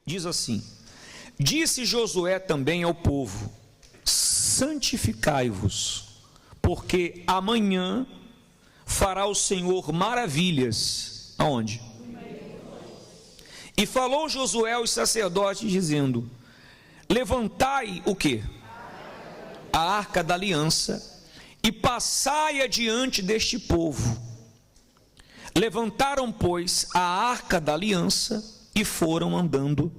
diz assim: disse Josué também ao povo: santificai-vos, porque amanhã fará o Senhor maravilhas. Aonde? E falou Josué aos sacerdotes, dizendo: levantai o quê? A arca da aliança, e passai adiante deste povo. Levantaram, pois, a arca da aliança e foram andando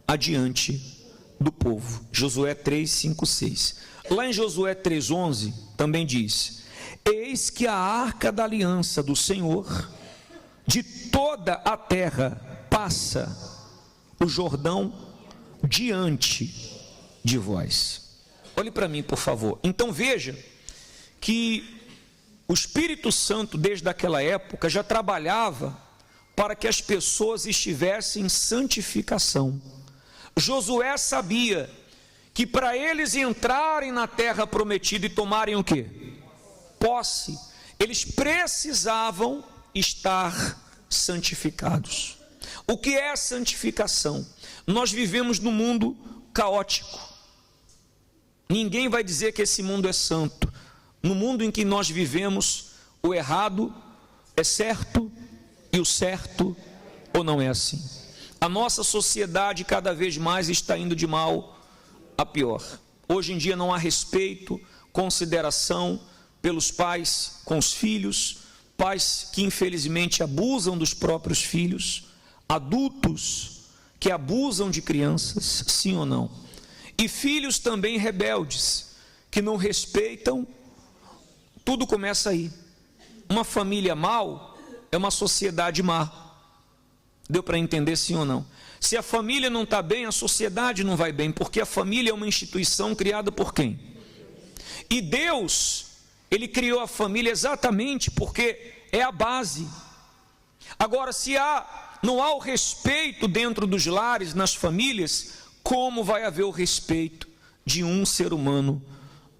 adiante do povo. Josué 3, 5, 6. Lá em Josué 3, 11, também diz: eis que a arca da aliança do Senhor de toda a terra passa o Jordão diante de vós. Olhe para mim, por favor. Então veja que o Espírito Santo, desde aquela época, já trabalhava para que as pessoas estivessem em santificação. Josué sabia que para eles entrarem na terra prometida e tomarem o quê? Posse, eles precisavam estar santificados. O que é a santificação? Nós vivemos num mundo caótico. Ninguém vai dizer que esse mundo é santo. No mundo em que nós vivemos, o errado é certo e o certo ou não é assim. A nossa sociedade cada vez mais está indo de mal a pior. Hoje em dia não há respeito, consideração pelos pais com os filhos, pais que infelizmente abusam dos próprios filhos, adultos que abusam de crianças, sim ou não? E filhos também rebeldes, que não respeitam. Tudo começa aí. Uma família mal é uma sociedade má. Deu para entender, sim ou não? Se a família não está bem, a sociedade não vai bem, porque a família é uma instituição criada por quem? E Deus, Ele criou a família exatamente porque é a base. Agora, se não há o respeito dentro dos lares, nas famílias, como vai haver o respeito de um ser humano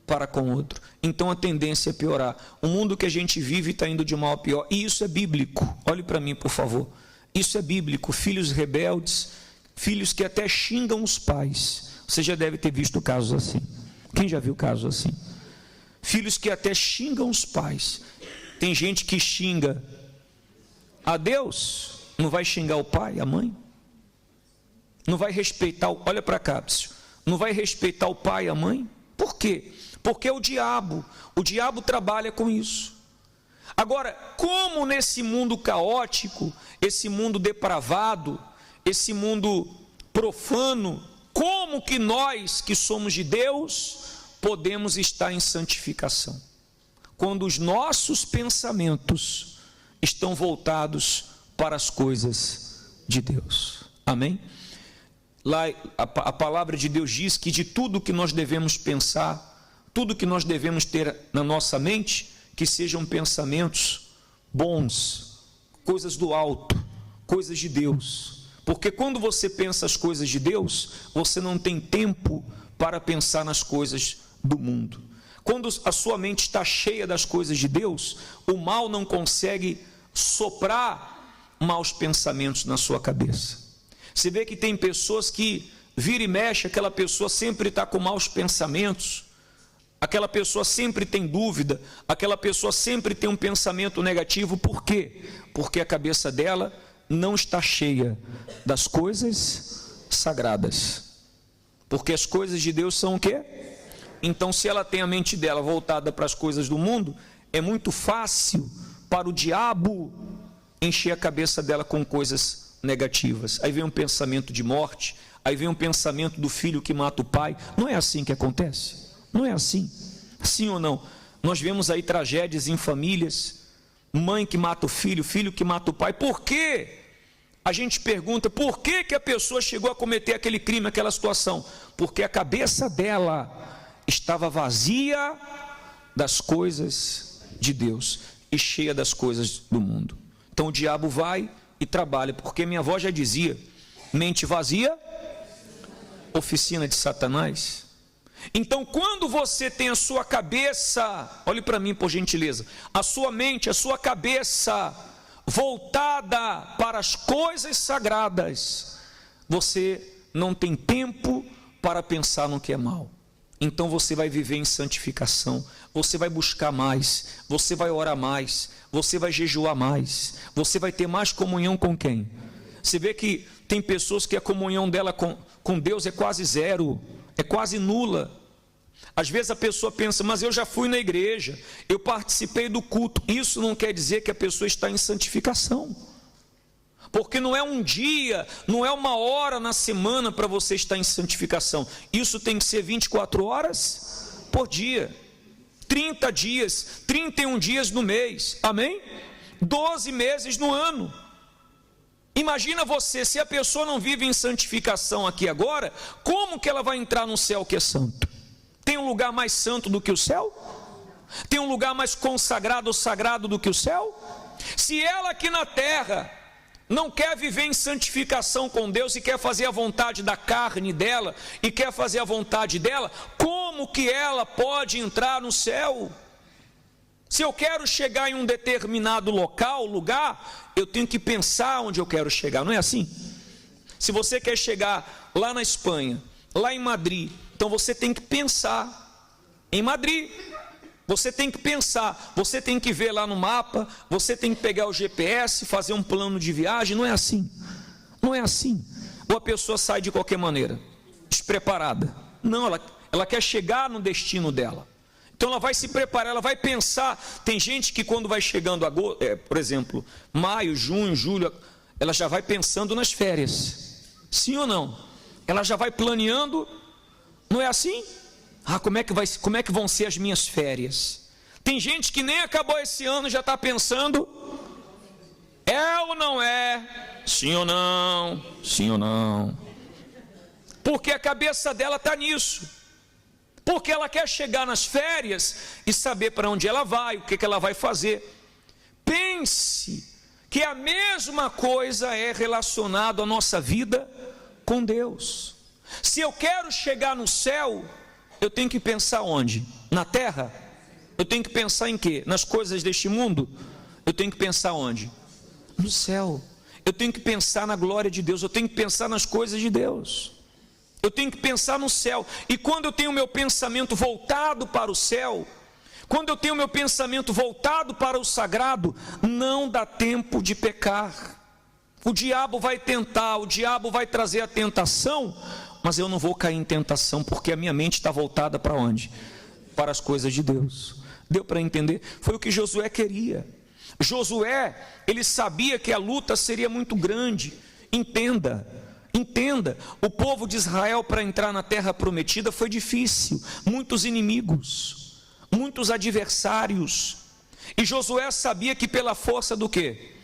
para com outro? Então a tendência é piorar. O mundo que a gente vive está indo de mal a pior, e isso é bíblico. Olhe para mim, por favor. Isso é bíblico. Filhos rebeldes, filhos que até xingam os pais. Você já deve ter visto casos assim. Quem já viu casos assim? Filhos que até xingam os pais. Tem gente que xinga a Deus, não vai xingar o pai, a mãe? Não vai respeitar, olha para cá, não vai respeitar o pai e a mãe? Por quê? Porque é o diabo trabalha com isso. Agora, como nesse mundo caótico, esse mundo depravado, esse mundo profano, como que nós que somos de Deus podemos estar em santificação? Quando os nossos pensamentos estão voltados para as coisas de Deus. Amém? Lá a palavra de Deus diz que de tudo que nós devemos pensar, tudo que nós devemos ter na nossa mente, que sejam pensamentos bons, coisas do alto, coisas de Deus. Porque quando você pensa as coisas de Deus, você não tem tempo para pensar nas coisas do mundo. Quando a sua mente está cheia das coisas de Deus, o mal não consegue soprar maus pensamentos na sua cabeça. Você vê que tem pessoas que vira e mexe, aquela pessoa sempre está com maus pensamentos, aquela pessoa sempre tem dúvida, aquela pessoa sempre tem um pensamento negativo. Por quê? Porque a cabeça dela não está cheia das coisas sagradas. Porque as coisas de Deus são o quê? Então, se ela tem a mente dela voltada para as coisas do mundo, é muito fácil para o diabo encher a cabeça dela com coisas negativas. Aí vem um pensamento de morte, aí vem um pensamento do filho que mata o pai. Não é assim que acontece? Não é assim? Sim ou não? Nós vemos aí tragédias em famílias, mãe que mata o filho, filho que mata o pai. Por quê? A gente pergunta, por que que a pessoa chegou a cometer aquele crime, aquela situação? Porque a cabeça dela estava vazia das coisas de Deus e cheia das coisas do mundo. Então o diabo vai e trabalha, porque minha avó já dizia: mente vazia, oficina de Satanás. Então, quando você tem a sua cabeça, olhe para mim por gentileza, a sua mente, a sua cabeça voltada para as coisas sagradas, você não tem tempo para pensar no que é mal. Então você vai viver em santificação, você vai buscar mais, você vai orar mais, você vai jejuar mais, você vai ter mais comunhão com quem? Você vê que tem pessoas que a comunhão dela com Deus é quase zero, é quase nula. Às vezes a pessoa pensa, mas eu já fui na igreja, eu participei do culto. Isso não quer dizer que a pessoa está em santificação. Porque não é um dia, não é uma hora na semana para você estar em santificação. Isso tem que ser 24 horas por dia. 30 dias, 31 dias no mês. Amém? 12 meses no ano. Imagina você, se a pessoa não vive em santificação aqui agora, como que ela vai entrar no céu que é santo? Tem um lugar mais santo do que o céu? Tem um lugar mais consagrado ou sagrado do que o céu? Se ela aqui na terra não quer viver em santificação com Deus e quer fazer a vontade da carne dela e quer fazer a vontade dela, como que ela pode entrar no céu? Se eu quero chegar em um determinado lugar, eu tenho que pensar onde eu quero chegar, não é assim? Se você quer chegar lá na Espanha, lá em Madrid, então você tem que pensar em Madrid. Você tem que pensar, você tem que ver lá no mapa, você tem que pegar o GPS, fazer um plano de viagem. Não é assim, não é assim. Ou a pessoa sai de qualquer maneira, despreparada. Não, ela quer chegar no destino dela. Então ela vai se preparar, ela vai pensar. Tem gente que quando vai chegando, por exemplo, maio, junho, julho, ela já vai pensando nas férias. Sim ou não? Ela já vai planeando, não é assim? Como é que vão ser as minhas férias? Tem gente que nem acabou esse ano e já está pensando, é ou não é? Sim ou não? Sim ou não? Porque a cabeça dela está nisso. Porque ela quer chegar nas férias e saber para onde ela vai, o que ela vai fazer. Pense que a mesma coisa é relacionada à nossa vida com Deus. Se eu quero chegar no céu, eu tenho que pensar onde? Na terra? Eu tenho que pensar em quê? Nas coisas deste mundo? Eu tenho que pensar onde? No céu. Eu tenho que pensar na glória de Deus, eu tenho que pensar nas coisas de Deus. Eu tenho que pensar no céu. E quando eu tenho o meu pensamento voltado para o céu, quando eu tenho o meu pensamento voltado para o sagrado, não dá tempo de pecar. O diabo vai tentar, o diabo vai trazer a tentação, mas eu não vou cair em tentação, porque a minha mente está voltada para onde? Para as coisas de Deus. Deu para entender? Foi o que Josué queria. Josué, ele sabia que a luta seria muito grande. Entenda, o povo de Israel para entrar na terra prometida foi difícil, muitos inimigos, muitos adversários, e Josué sabia que pela força do quê?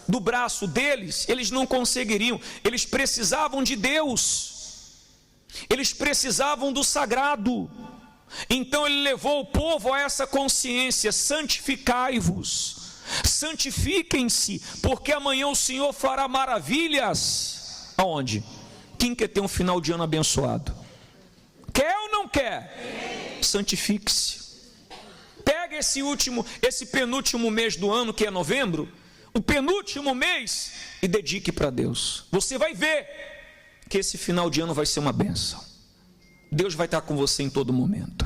Do braço deles, eles não conseguiriam, eles precisavam de Deus, eles precisavam do sagrado. Então ele levou o povo a essa consciência: santificai-vos, santifiquem-se, porque amanhã o Senhor fará maravilhas. Aonde? Quem quer ter um final de ano abençoado? Quer ou não quer? Santifique-se. Pega esse penúltimo mês do ano, que é novembro, o penúltimo mês, e dedique para Deus. Você vai ver que esse final de ano vai ser uma bênção. Deus vai estar com você em todo momento.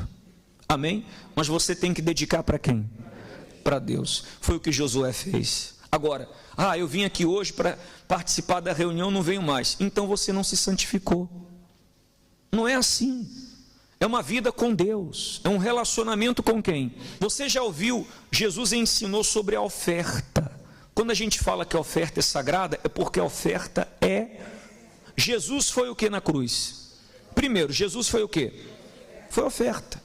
Amém? Mas você tem que dedicar para quem? Para Deus. Foi o que Josué fez. Agora, eu vim aqui hoje para participar da reunião, não venho mais. Então você não se santificou. Não é assim. É uma vida com Deus, é um relacionamento com quem? Você já ouviu, Jesus ensinou sobre a oferta. Quando a gente fala que a oferta é sagrada, é porque a oferta é... Jesus foi o que na cruz? Primeiro, Jesus foi o que? Foi oferta.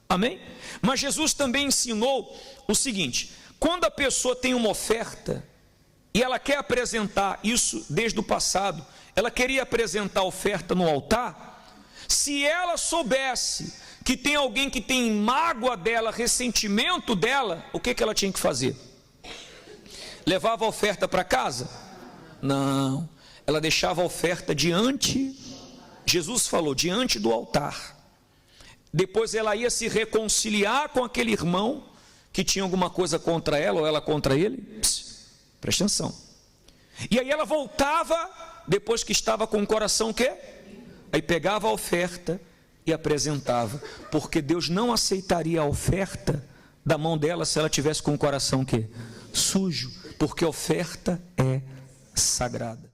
Amém? Mas Jesus também ensinou o seguinte: quando a pessoa tem uma oferta e ela quer apresentar isso desde o passado, ela queria apresentar a oferta no altar, se ela soubesse que tem alguém que tem mágoa dela, ressentimento dela, o que ela tinha que fazer? Levava a oferta para casa? Não, ela deixava a oferta diante, Jesus falou, diante do altar. Depois ela ia se reconciliar com aquele irmão que tinha alguma coisa contra ela, ou ela contra ele. Presta atenção. E aí ela voltava, depois que estava com o coração o quê? Aí pegava a oferta e apresentava, porque Deus não aceitaria a oferta da mão dela se ela tivesse com o coração o quê? Sujo, porque a oferta é sagrada.